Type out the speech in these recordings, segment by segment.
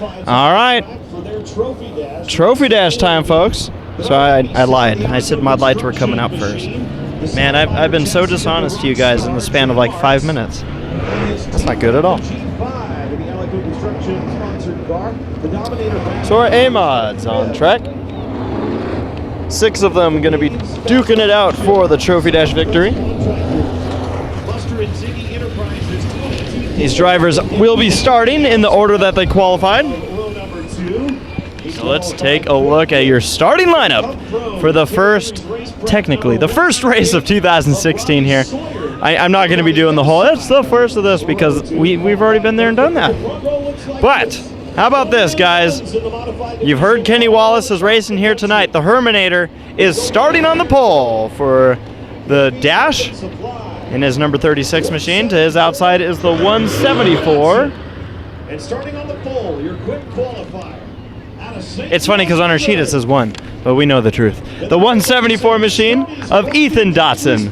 All right. Trophy dash time, folks. So I lied. I said mud lights were coming out first. Man, I've been so dishonest to you guys in the span of like 5 minutes. That's not good at all. So our A-mods on track. 6 of them going to be duking it out for the Trophy Dash victory. These drivers will be starting in the order that they qualified. So let's take a look at your starting lineup for the first, technically, the first race of 2016 here. I'm not going to be doing the whole, it's the first of this because we've already been there and done that. But how about this, guys? You've heard Kenny Wallace is racing here tonight. The Herminator is starting on the pole for the dash in his number 36 machine. To his outside is the 174. And starting on the pole, your quick qualifier. It's funny because on our sheet it says 1, but we know the truth. The 174 machine of Ethan Dotson.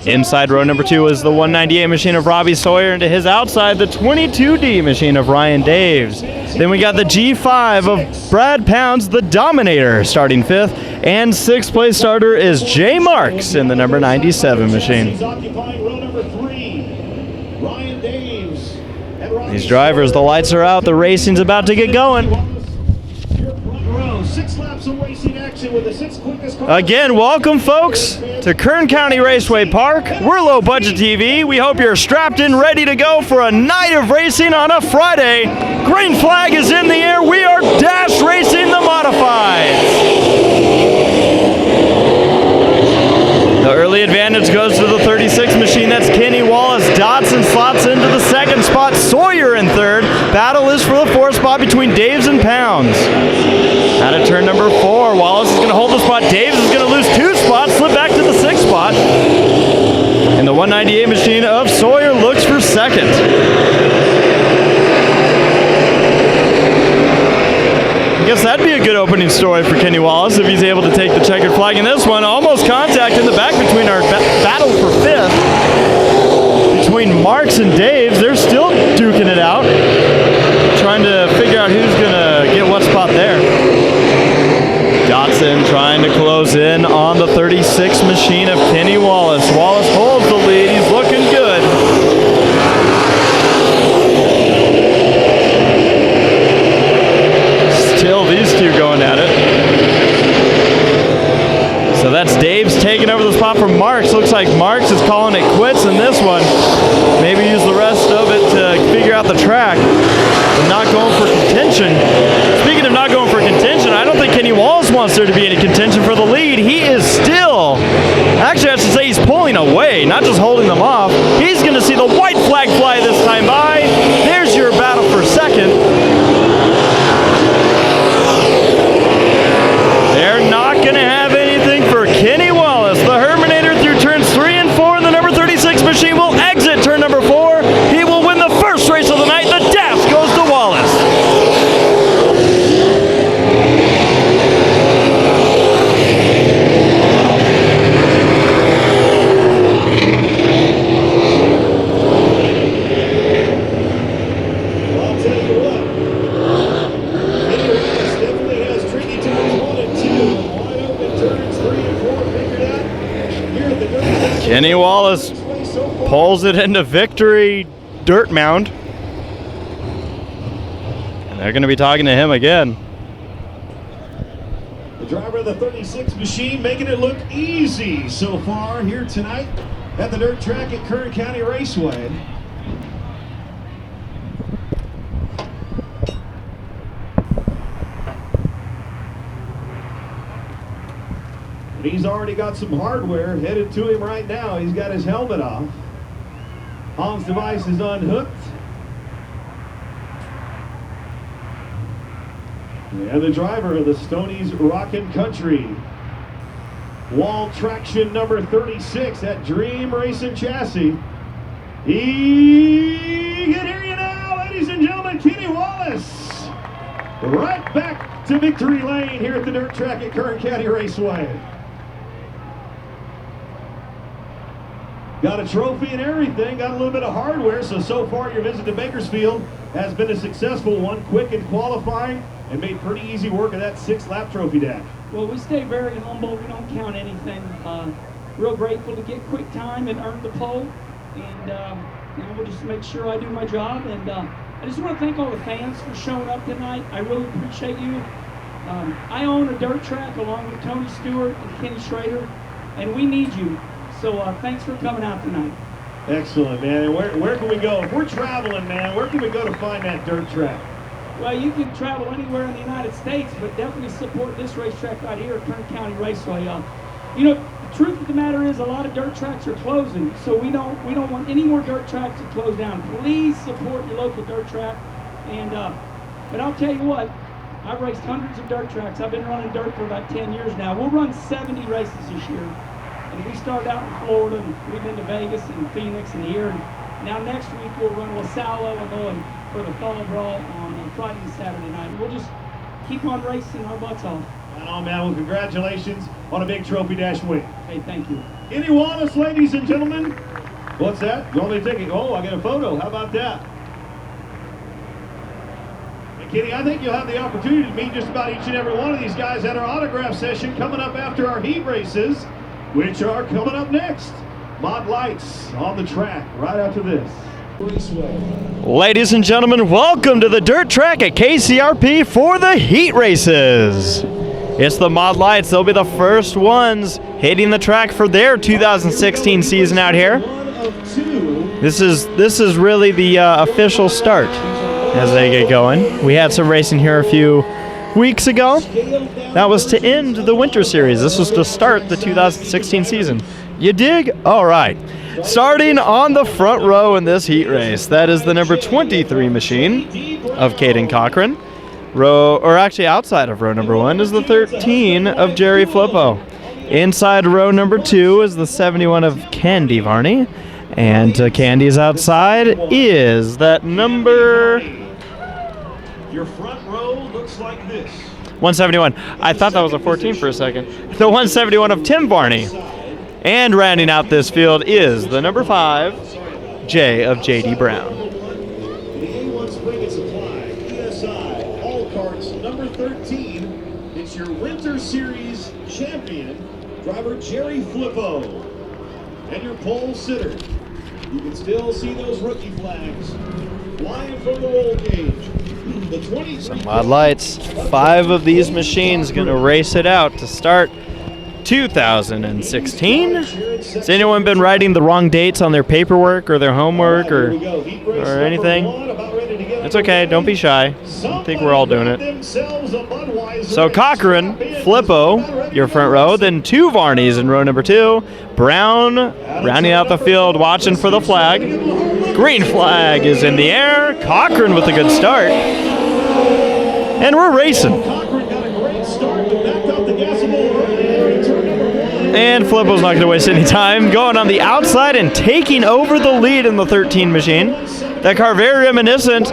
Inside row number 2 is the 198 machine of Robbie Sawyer, and to his outside, the 22D machine of Ryan Daves. Then we got the G5 of Brad Pounds, the Dominator, starting 5th, and 6th place starter is Jay Marks in the number 97 machine. These drivers, the lights are out, the racing's about to get going. Again, welcome folks to Kern County Raceway Park. We're Low Budget TV. We hope you're strapped in, ready to go for a night of racing on a Friday. Green flag is in the air. We are dash racing the modifieds. The early advantage goes to the 36 machine. That's Kenny Wallace. Dotson slots into the 2nd spot. Sawyer in 3rd. Battle is for the 4th spot between Daves and Pounds. Out of turn number 4, Wallace is going to hold the spot. Daves is going to lose 2 spots, slip back to the 6th spot. And the 198 machine of Sawyer looks for 2nd. I guess that'd be a good opening story for Kenny Wallace if he's able to take the checkered flag in this one. Almost contact in the back between our battle for 5th. Between Marks and Daves, they're still duking it out. Trying to figure out who's going to get what spot there. Dotson trying to close in on the 36 machine of Kenny Wallace. Wallace holds the lead. He's looking good. Still these two going at it. So that's Dave's taking over the spot from Marks. Looks like Marks is calling it quits in this one. Maybe use the rest of it to figure out the track. But not going for contention. Speaking of not going for contention, I don't think Kenny Wallace wants there to be any contention for the lead. He is still, actually I should say he's pulling away, not just holding them off. He's going to see the white flag fly this time by. There's your battle for 2nd. They're not going to have anything for Kenny Wallace. The Herminator through turns 3 and 4 in the number 36 machine will exit turn number 4. He will win the first race of the night. The dash goes to Wallace. Kenny Wallace pulls it into victory dirt mound. And they're going to be talking to him again. The driver of the 36 machine making it look easy so far here tonight at the dirt track at Kern County Raceway. He's already got some hardware headed to him right now. He's got his helmet off. Hans' device is unhooked. And the driver of the Stonies Rockin' Country. Wall traction number 36 at Dream Racing Chassis. He can hear you now, ladies and gentlemen, Kenny Wallace. Right back to victory lane here at the dirt track at Kern County Raceway. Got a trophy and everything, got a little bit of hardware, so far your visit to Bakersfield has been a successful one, quick in qualifying, and made pretty easy work of that 6-lap trophy deck. Well, we stay very humble, we don't count anything. Real grateful to get quick time and earn the pole, and we'll just make sure I do my job, and I just want to thank all the fans for showing up tonight. I really appreciate you. I own a dirt track along with Tony Stewart and Kenny Schrader, and we need you. So thanks for coming out tonight. Excellent, man. And where can we go? If we're traveling, man, where can we go to find that dirt track? Well, you can travel anywhere in the United States, but definitely support this racetrack right here at Kern County Raceway. The truth of the matter is a lot of dirt tracks are closing, so we don't want any more dirt tracks to close down. Please support your local dirt track. And but I'll tell you what, I've raced hundreds of dirt tracks. I've been running dirt for about 10 years now. We'll run 70 races this year. And we started out in Florida, and we've been to Vegas and Phoenix and here. And now next week we'll run LaSalle, Illinois for the Fall Brawl on Friday and Saturday night. And we'll just keep on racing our butts off. Right on, man. Well, congratulations on a big Trophy Dash win. Hey, thank you. Any Wallace, ladies and gentlemen? What's that? You want me to take it? Oh, I got a photo. How about that? And Kenny, I think you'll have the opportunity to meet just about each and every one of these guys at our autograph session coming up after our heat races, which are coming up next. Mod Lights on the track right after this. Ladies and gentlemen, welcome to the dirt track at KCRP for the heat races. It's the Mod Lights. They'll be the first ones hitting the track for their 2016 season out here. This is really the official start as they get going. We had some racing here a few weeks ago. That was to end the winter series. This was to start the 2016 season. You dig? All right. Starting on the front row in this heat race, that is the number 23 machine of Caden Cochran. Outside of row number 1 is the 13 of Jerry Flippo. Inside row number 2 is the 71 of Candy Varney. And to Candy's outside is that number... Your front row looks like this. 171. I thought that was a 14 for a second. The 171 of Tim Varney. And rounding out this field is the number 5, J of J.D. Brown. The A1 Spring and Supply, ESI, all carts, number 13. It's your Winter Series champion, driver Jerry Flippo. And your pole sitter. You can still see those rookie flags flying from the roll cage. The 23. Some Mod Lights. 5 of these machines going to race it out to start 2016. Has anyone been writing the wrong dates on their paperwork or their homework or anything? It's okay, don't be shy. I think we're all doing it. So Cochran, Flippo, your front row, then 2 Varneys in row number 2. Brown rounding out the field, watching for the flag. Green flag is in the air. Cochran with a good start. And we're racing. And Flippo's not going to waste any time. Going on the outside and taking over the lead in the 13 machine. That car very reminiscent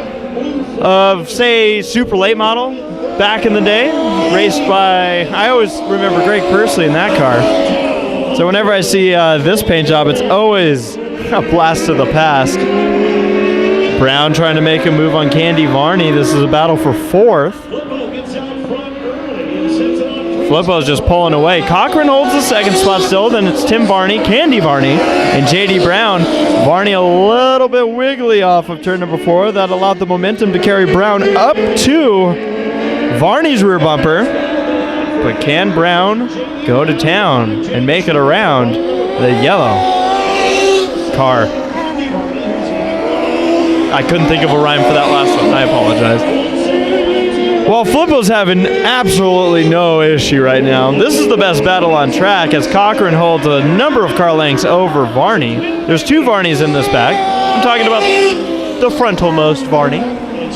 of, say, Super Late Model back in the day. Raced by, I always remember Greg Pursley in that car. So whenever I see this paint job, it's always a blast to the past. Brown trying to make a move on Candy Varney. This is a battle for 4th. Flippo's just pulling away. Cochran holds the 2nd spot still. Then it's Tim Varney, Candy Varney, and J.D. Brown. Varney a little bit wiggly off of turn number 4. That allowed the momentum to carry Brown up to Varney's rear bumper. But can Brown go to town and make it around the yellow car? I couldn't think of a rhyme for that last one. I apologize. Well, Flippo's having absolutely no issue right now. This is the best battle on track as Cochran holds a number of car lengths over Varney. There's 2 Varneys in this back. I'm talking about the frontalmost Varney.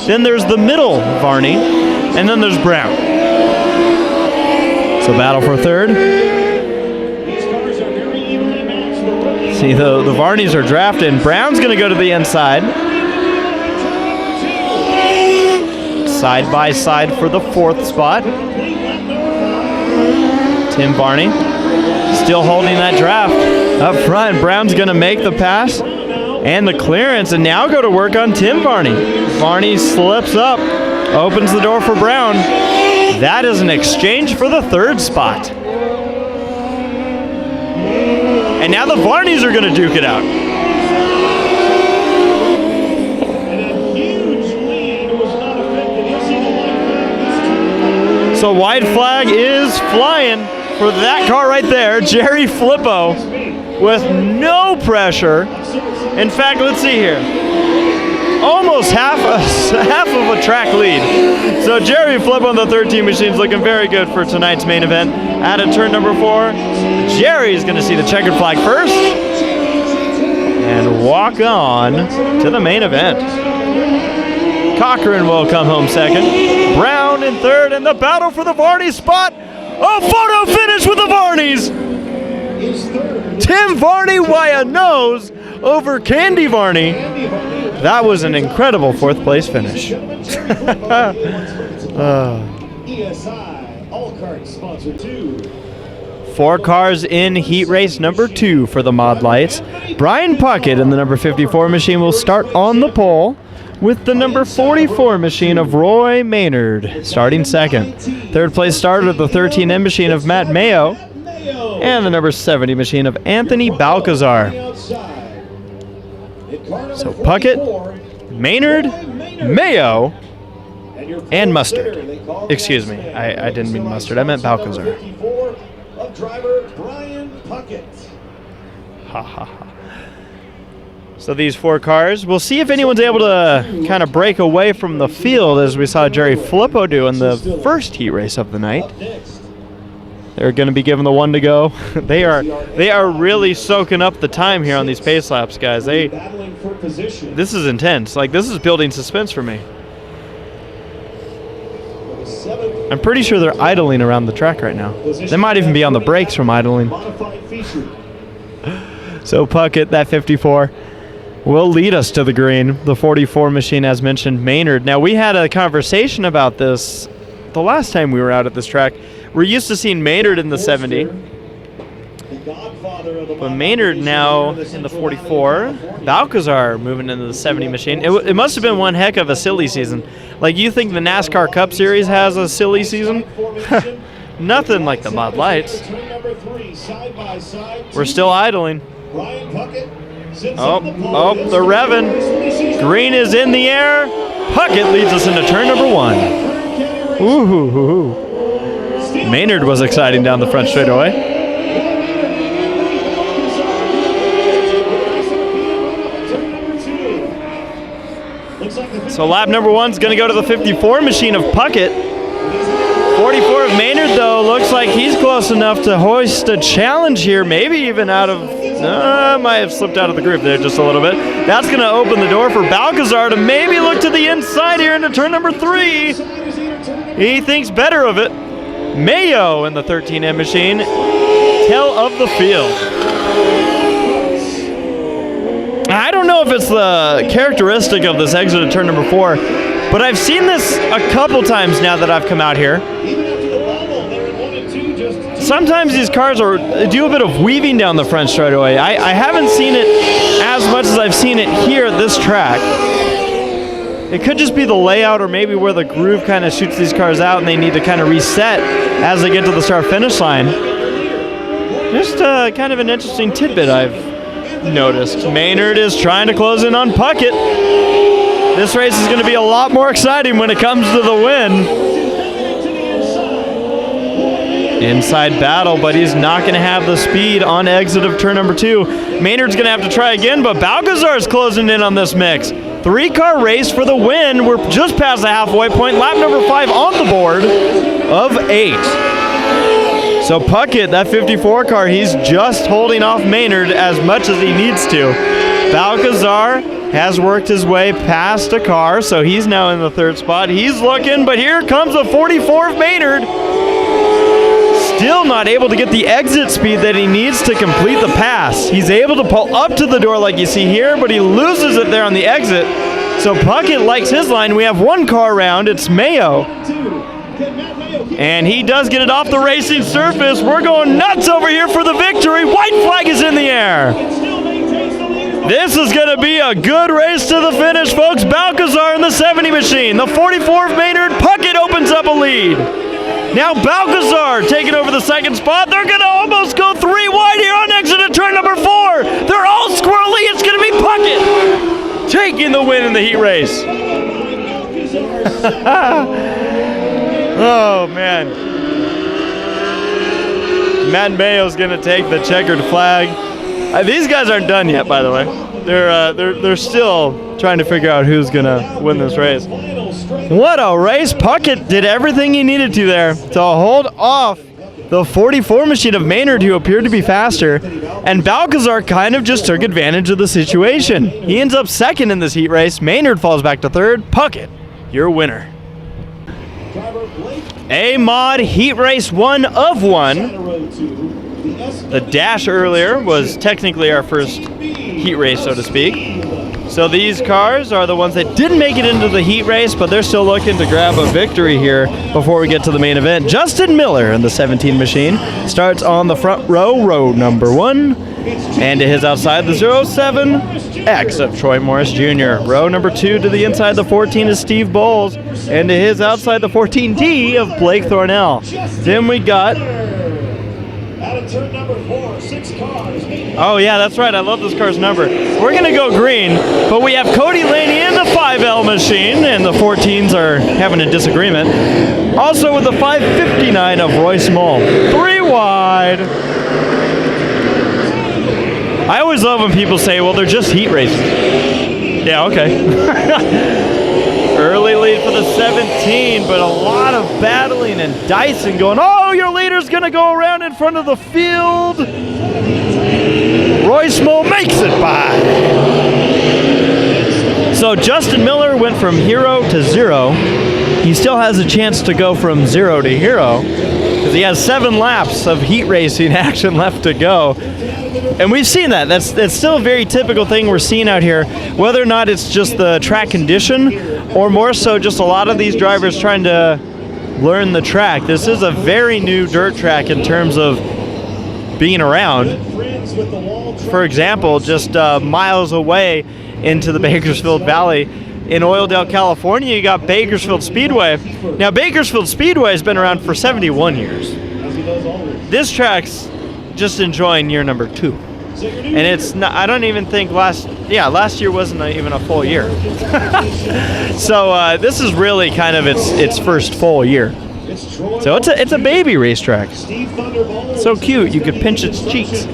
Then there's the middle Varney. And then there's Brown. So battle for 3rd. See, the Varneys are drafting. Brown's going to go to the inside. Side by side for the 4th spot. Tim Varney still holding that draft up front. Brown's going to make the pass and the clearance, and now go to work on Tim Varney. Varney slips up, opens the door for Brown. That is an exchange for the third spot. And now the Varneys are going to duke it out. So white flag is flying for that car right there, Jerry Flippo, with no pressure. In fact, let's see here. Almost half of a track lead. So Jerry Flippo on the 13 machine's looking very good for tonight's main event. Out of turn number 4, Jerry's going to see the checkered flag first and walk on to the main event. Cochran will come home second. Brown in third, and the battle for the Varney spot. A photo finish with the Varneys. Tim Varney by a nose over Candy Varney. That was an incredible fourth place finish. ESI, all carts sponsor 2. 4 cars in heat race number 2 for the Mod Lights. Brian Puckett in the number 54 machine will start on the pole, with the number 44 machine of Roy Maynard starting second. Third place starter, the 13M machine of Matt Mayo, and the number 70 machine of Anthony Balcazar. So Puckett, Maynard, Mayo, and Mustard. Excuse me, I didn't mean Mustard, I meant Balcazar. Driver Brian Puckett. Ha ha ha. So these 4 cars, we'll see if anyone's able to kind of break away from the field, as we saw Jerry Flippo do in the first heat race of the night. They're going to be given the 1 to go. They are really soaking up the time here on these pace laps, guys. This is intense. Like, this is building suspense for me. I'm pretty sure they're idling around the track right now. They might even be on the brakes from idling. So Puckett, that 54, will lead us to the green. The 44 machine, as mentioned, Maynard. Now, we had a conversation about this the last time we were out at this track. We're used to seeing Maynard in the 70. But Maynard now in the 44. Balcazar moving into the 70 machine. It must have been one heck of a silly season. Like, you think the NASCAR Cup Series has a silly season? Nothing like the Mod Lights. We're still idling. Oh, they're revving. Green is in the air. Puckett leads us into turn number 1. Ooh. Maynard was exciting down the front straightaway. So lap number 1 is going to go to the 54 machine of Puckett. 44 of Maynard, though, looks like he's close enough to hoist a challenge here, maybe even out of... might have slipped out of the group there just a little bit. That's going to open the door for Balcazar to maybe look to the inside here into turn number 3. He thinks better of it. Mayo in the 13M machine, tail of the field. I don't know if it's the characteristic of this exit at turn number 4, but I've seen this a couple times now that I've come out here. Sometimes these cars do a bit of weaving down the front straightaway. I haven't seen it as much as I've seen it here at this track. It could just be the layout, or maybe where the groove kind of shoots these cars out and they need to kind of reset as they get to the start-finish line. Just kind of an interesting tidbit I've noticed. Maynard is trying to close in on Puckett. This race is going to be a lot more exciting when it comes to the win. Inside battle, but he's not going to have the speed on exit of turn number 2. Maynard's going to have to try again, but Balcazar is closing in on this mix. 3-car race for the win. We're just past the halfway point. Lap number 5 on the board of 8. So Puckett, that 54 car, he's just holding off Maynard as much as he needs to. Balcazar has worked his way past a car, so he's now in the 3rd spot. He's looking, but here comes the 44 of Maynard. Still not able to get the exit speed that he needs to complete the pass. He's able to pull up to the door like you see here, but he loses it there on the exit. So Puckett likes his line. We have 1 car around. It's Mayo. And he does get it off the racing surface. We're going nuts over here for the victory. White flag is in the air. This is going to be a good race to the finish, folks. Balcazar in the 70 machine. The 44 of Maynard. Puckett opens up a lead. Now Balcazar taking over the second spot. They're going to almost go 3 wide here on exit at turn number 4. They're all squirrely. It's going to be Puckett taking the win in the heat race. Oh, man. Matt Mayo's going to take the checkered flag. These guys aren't done yet, by the way. They're still trying to figure out who's going to win this race. What a race. Puckett did everything he needed to there to hold off the 44 machine of Maynard, who appeared to be faster. And Balcazar kind of just took advantage of the situation. He ends up second in this heat race. Maynard falls back to third. Puckett, your winner. A-Mod Heat Race 1 of 1. The dash earlier was technically our first heat race, so to speak. So these cars are the ones that didn't make it into the heat race, but they're still looking to grab a victory here before we get to the main event. Justin Miller in the 17 machine starts on the front row, row number 1. And to his outside, the 07X of Troy Morris Jr. Row number 2 to the inside, the 14 is Steve Bowles. And to his outside, the 14D of Blake Thornell. Then we got... Oh, yeah, that's right. I love this car's number. We're going to go green, but we have Cody Laney in the 5L machine, and the 14s are having a disagreement. Also with the 559 of Royce Mull. 3 wide. I always love when people say, well, they're just heat races. Yeah, okay. Early lead for the 17, but a lot of battling and dicing going. Oh, your leader's going to go around in front of the field. Royce Mull makes it by. So Justin Miller went from hero to 0. He still has a chance to go from 0 to hero because he has 7 laps of heat racing action left to go. And we've seen that. That's still a very typical thing we're seeing out here, whether or not it's just the track condition or more so just a lot of these drivers trying to learn the track. This is a very new dirt track in terms of being around. For example, just miles away into the Bakersfield Valley in Oildale, California, you got Bakersfield Speedway. Now, Bakersfield Speedway has been around for 71 years. This track's just enjoying year number 2. And it's not, I don't even think last year wasn't even a full year. So this is really kind of its first full year. So it's a baby racetrack. So cute, you could pinch its cheeks.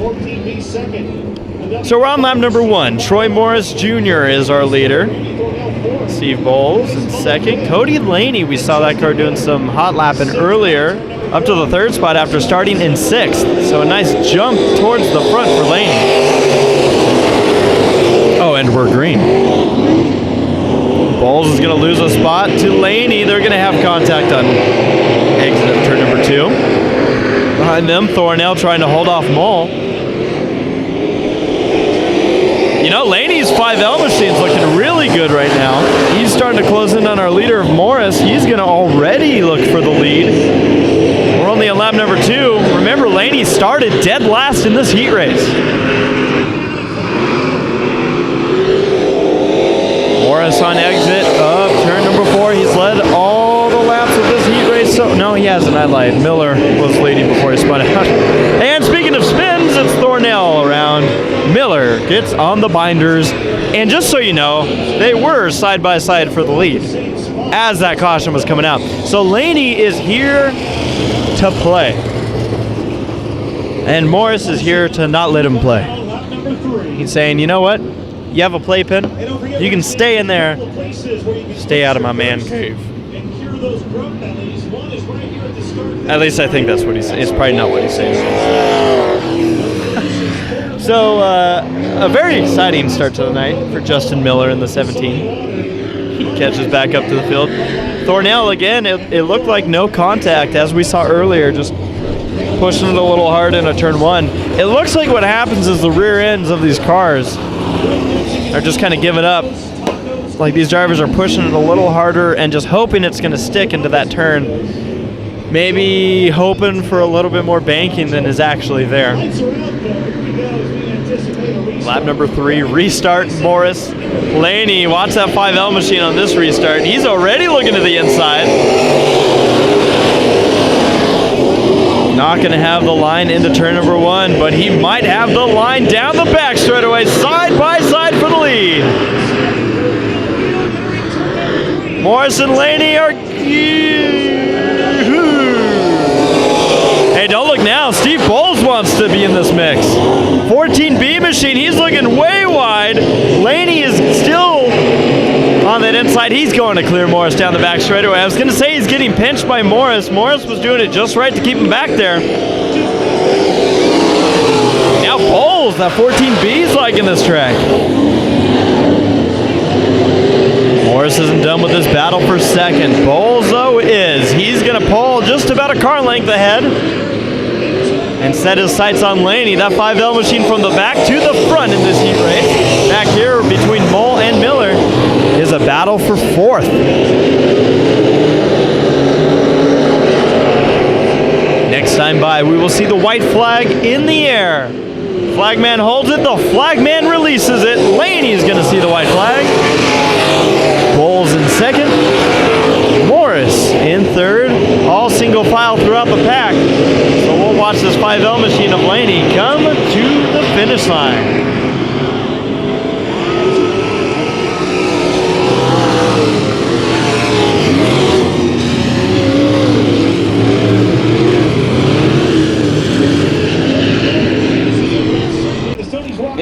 So we're on lap number 1. Troy Morris Jr. is our leader. Steve Bowles in second. Cody Laney, we saw that car doing some hot lapping earlier, up to the 3rd spot after starting in 6th. So a nice jump towards the front for Laney. Oh, and we're green. Bowles is going to lose a spot to Laney. They're going to have contact on exit of turn number 2. Behind them, Thornell trying to hold off Mull. You know, Laney's 5L machine's looking really good right now. He's starting to close in on our leader of Morris. He's going to already look for the lead. We're only on lap number 2. Remember, Laney started dead last in this heat race. Morris on exit of turn number 4. He's led all the laps of this heat race. So no, he hasn't. I lied. Miller was leading before he spun out. And speaking of spins, it's Thornell around. Miller gets on the binders. And just so you know, they were side by side for the lead as that caution was coming out. So Laney is here to play. And Morris is here to not let him play. He's saying, you know what? You have a playpen. You can stay in there. Stay out of my man cave. At least I think that's what he's saying. It's probably not what he's saying. So, a very exciting start to the night for Justin Miller in the 17. He catches back up to the field. Thornell, again, it looked like no contact, as we saw earlier, just pushing it a little hard into turn 1. It looks like what happens is the rear ends of these cars are just kind of giving up. like these drivers are pushing it a little harder and just hoping it's going to stick into that turn. Maybe hoping for a little bit more banking than is actually there. Lap number 3, restart, Morris. Laney, watch that 5L machine on this restart. He's already looking to the inside. Not going to have the line into turn number 1, but he might have the line down the back straightaway, side by side for the lead. Morris and Laney are... Hey, don't look now. Steve Bowles wants to be in this mix. 14B machine, he's looking way wide. Laney is still on that inside. He's going to clear Morris down the back straightaway. I was going to say he's getting pinched by Morris. Morris was doing it just right to keep him back there. Now Bowles, that 14B's liking this track. Morris isn't done with this battle for second. Bowles, though, is. He's going to pull just about a car length ahead and set his sights on Laney. That 5L machine from the back to the front in this heat race. Back here between Mole and Miller is a battle for 4th. Next time by, we will see the white flag in the air. Flagman holds it, the flagman releases it. Laney's going to see the white flag. Bowles in second. Morris in third. All single file throughout the pack. So we'll watch this 5L machine of Laney come to the finish line.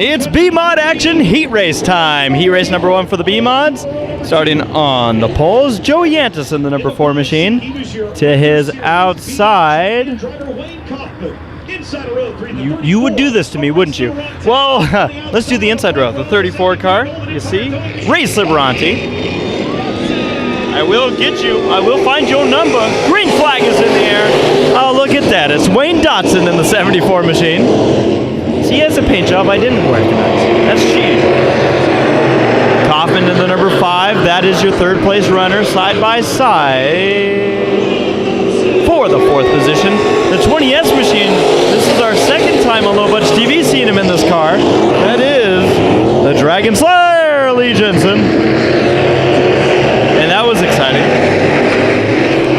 It's B-Mod action, heat race time. Heat race number 1 for the B-Mods. Starting on the poles, Joey Yantis in the number 4 machine. To his outside. You would do this to me, wouldn't you? Well, let's do the inside row. The 34 car, you see. Race Liberanti. I will get you. I will find your number. Green flag is in the air. Oh, look at that. It's Wayne Dotson in the 74 machine. He has a paint job I didn't recognize. That's cheating. Kaufman in the number 5. That is your 3rd place runner, side by side for the 4th position. The 20S machine. This is our 2nd time on Low Budget TV seeing him in this car. That is the Dragon Slayer, Lee Jensen. And that was exciting.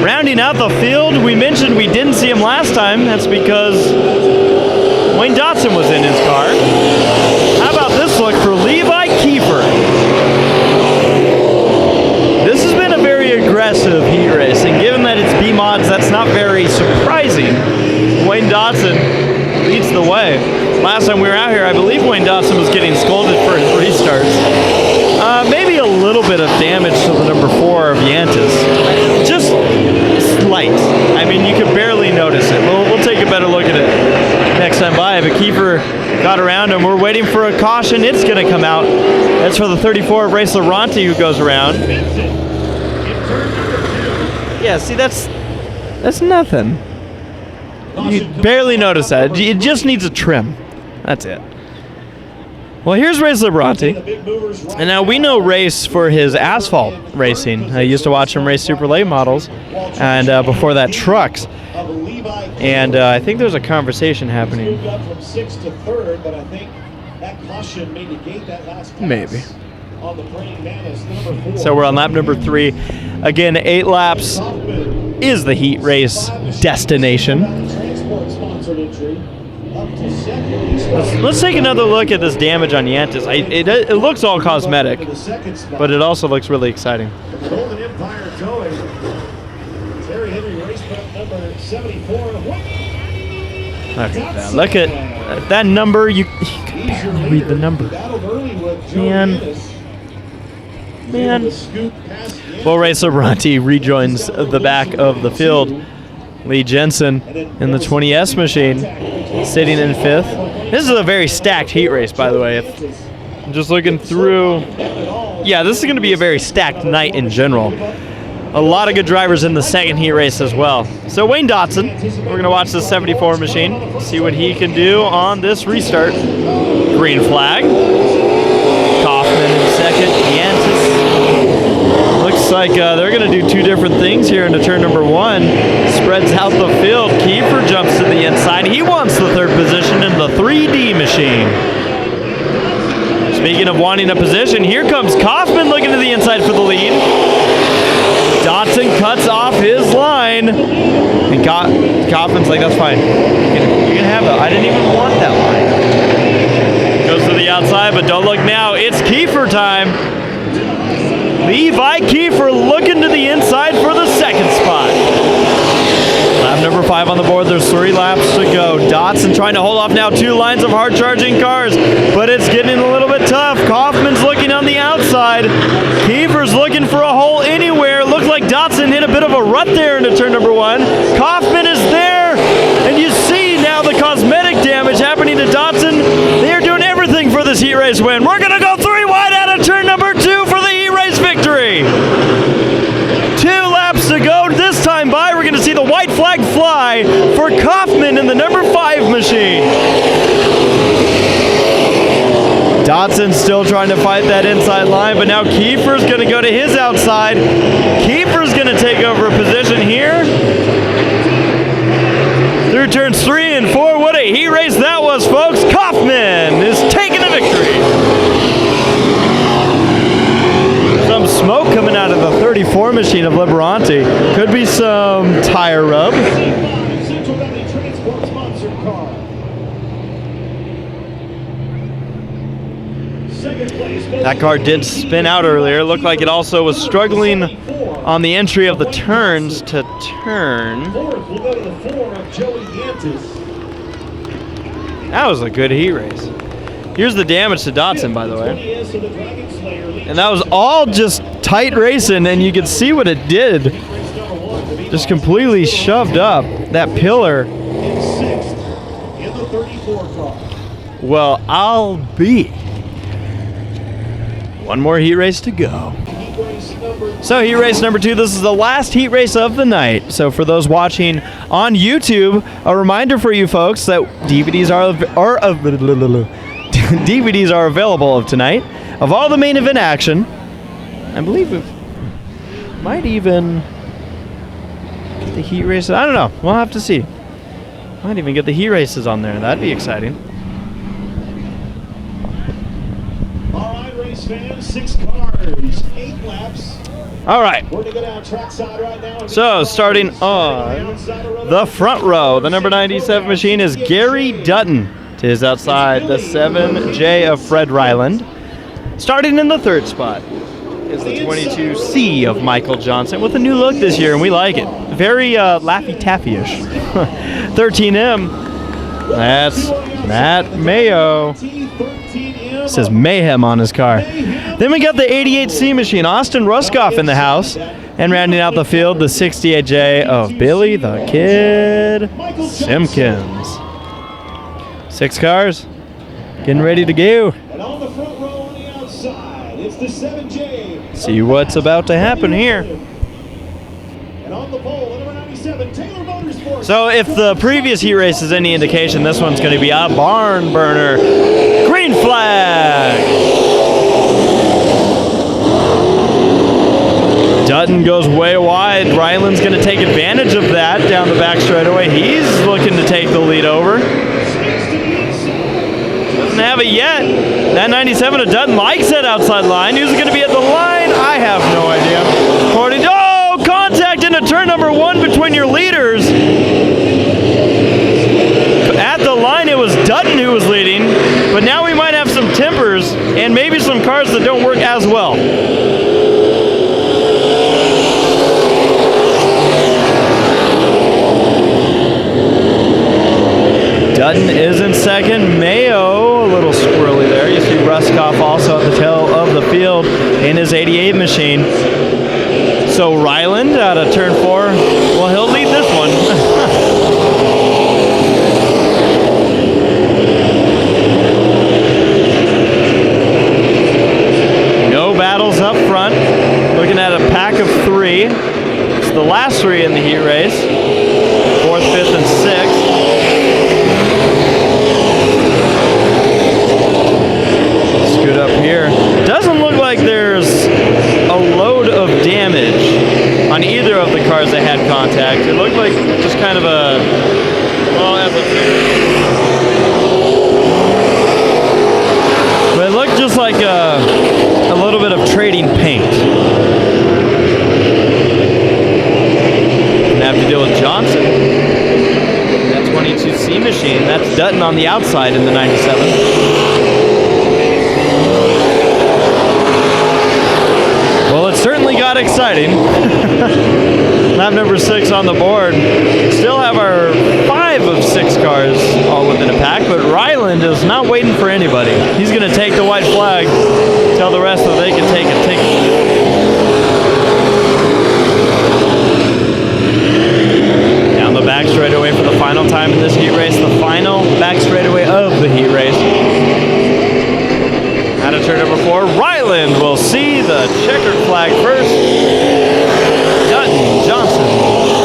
Rounding out the field, we mentioned we didn't see him last time. That's because Wayne Dotson was in his car. How about this look for Levi Kiefer? This has been a very aggressive heat race, and given that it's B-Mods, that's not very surprising. Wayne Dotson leads the way. Last time we were out here, I believe Wayne Dotson was getting scolded for his restarts. Maybe a little bit of damage to the number 4 of Yantis. Just slight. I mean, you could barely notice it. We'll take a better look at it next time by. But Kiefer got around him. We're waiting for a caution. It's going to come out. That's for the 34 of Race Laurenti who goes around. Yeah, see, that's nothing. You barely notice that. It just needs a trim. That's it. Well, here's Race Laurenti. And now we know Race for his asphalt racing. I used to watch him race super late models. And before that, trucks. And I think there's a conversation happening. Maybe. So we're on lap number 3. Again, 8 laps is the heat race destination. Let's take another look at this damage on Yantis. It looks all cosmetic, but it also looks really exciting. Okay, look at that number. You can barely read the number. Man. Well, Race Laurenti rejoins the back of the field. Lee Jensen in the 20S machine, sitting in 5th. This is a very stacked heat race, by the way. If I'm just looking through. Yeah, this is going to be a very stacked night in general. A lot of good drivers in the second heat race as well. So Wayne Dotson, we're going to watch the 74 machine, see what he can do on this restart. Green flag. Kaufman in second. Yantis Looks like they're going to do two different things here into turn number 1. Spreads out the field. Kiefer jumps to the inside. He wants the third position in the 3D machine. Speaking of wanting a position, here comes Kaufman looking to the inside for the lead. Dotson cuts off his line. And Kaufman's like, that's fine. You can have it. I didn't even want that line. Goes to the outside, but don't look now. It's Kiefer time. Levi Kiefer looking to the inside for the second spot. Lap number 5 on the board. There's 3 laps to go. Dotson trying to hold off now 2 lines of hard-charging cars, but it's getting a little bit tough. Kaufman's looking on the outside. Kiefer's looking for a hole anywhere. Looks like Dotson hit a bit of a rut there into turn number 1. Kaufman is there, and you see now the cosmetic damage happening to Dotson. They are doing everything for this heat race win. We're going to go 3 wide out of turn number 2 for the heat race victory. 2 laps to go. This time by, we're going to see the white flag fly for Kaufman in the number 5 machine. Dotson still trying to fight that inside line, but now Kiefer's going to go to his outside. Kiefer's going to take over a position here. Through turns 3 and 4, what a heat race that was, folks. Kaufman is taking the victory. Some smoke coming out of the 34 machine of Liberanti. Could be some tire rub. That car did spin out earlier. Looked like it also was struggling on the entry of the turns to turn. That was a good heat race. Here's the damage to Dotson, by the way. And that was all just tight racing, and you could see what it did. Just completely shoved up that pillar. Well, I'll be. One more heat race to go. So heat race number 2, this is the last heat race of the night. So for those watching on YouTube, a reminder for you folks that DVDs are available of tonight of all the main event action. I believe we might even get the heat races. I don't know. We'll have to see. Might even get the heat races on there. That'd be exciting. All right, race fans, 6 cars, 8 laps. All right. We're going to go down trackside right now. So starting on the front row, the number 97 machine is Gary Dutton. To his outside, the 7J of Fred Ryland. Starting in the 3rd spot is the 22C of Michael Johnson with a new look this year, and we like it. Very Laffy Taffy-ish. 13M, that's Matt Mayo. It says Mayhem on his car. Then we got the 88C machine, Austin Ruskoff in the house. And rounding out the field, the 68J of Billy the Kid Simpkins. 6 cars, getting ready to go. And on the front row on the outside, it's the 7J. See what's about to happen here. And on the pole, the number 97, Taylor Motorsports. So if the previous heat race is any indication, this one's going to be a barn burner. Green flag. Dutton goes way wide. Ryland's going to take advantage of that down the back straightaway. He's looking to take the lead over. Doesn't have it yet. That 97 of Dutton likes that outside line. Who's going to be at the line? I have no idea. Oh, contact into turn number 1 between your leaders. At the line, it was Dutton who was leading, but now we might have some tempers and maybe some cars that don't work as well. Dutton is in second. Mayo, a little squirrely there. You see Ruskoff also at the tail of the field in his 88 machine. So Ryland out of turn 4. Well, he'll lead this one. No battles up front. Looking at a pack of 3. It's the last 3 in the heat race. 4th, 5th, and 6th. Scoot up here. Doesn't look like there's a load of damage contact. It looked like just kind of a, well, but it looked just like a little bit of trading paint. Gonna have to deal with Johnson. That 22C machine. That's Dutton on the outside in the 97. Well, it certainly got exciting. Lap number 6 on the board. Still have our 5 of 6 cars all within a pack, but Ryland is not waiting for anybody. He's going to take the white flag, tell the rest that they can take a ticket. Down the back straightaway for the final time in this heat race, the final back straightaway of the heat race. Out of turn number 4, Ryland will see the checkered flag first. Dutton, Johnson,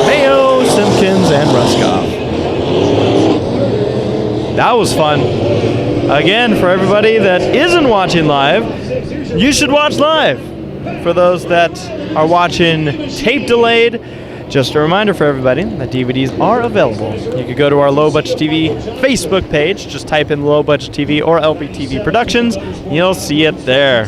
Mayo, Simpkins, and Ruskoff. That was fun. Again, for everybody that isn't watching live, you should watch live. For those that are watching tape delayed, just a reminder for everybody that DVDs are available. You could go to our Low Budget TV Facebook page, just type in Low Budget TV or LBTV Productions, you'll see it there.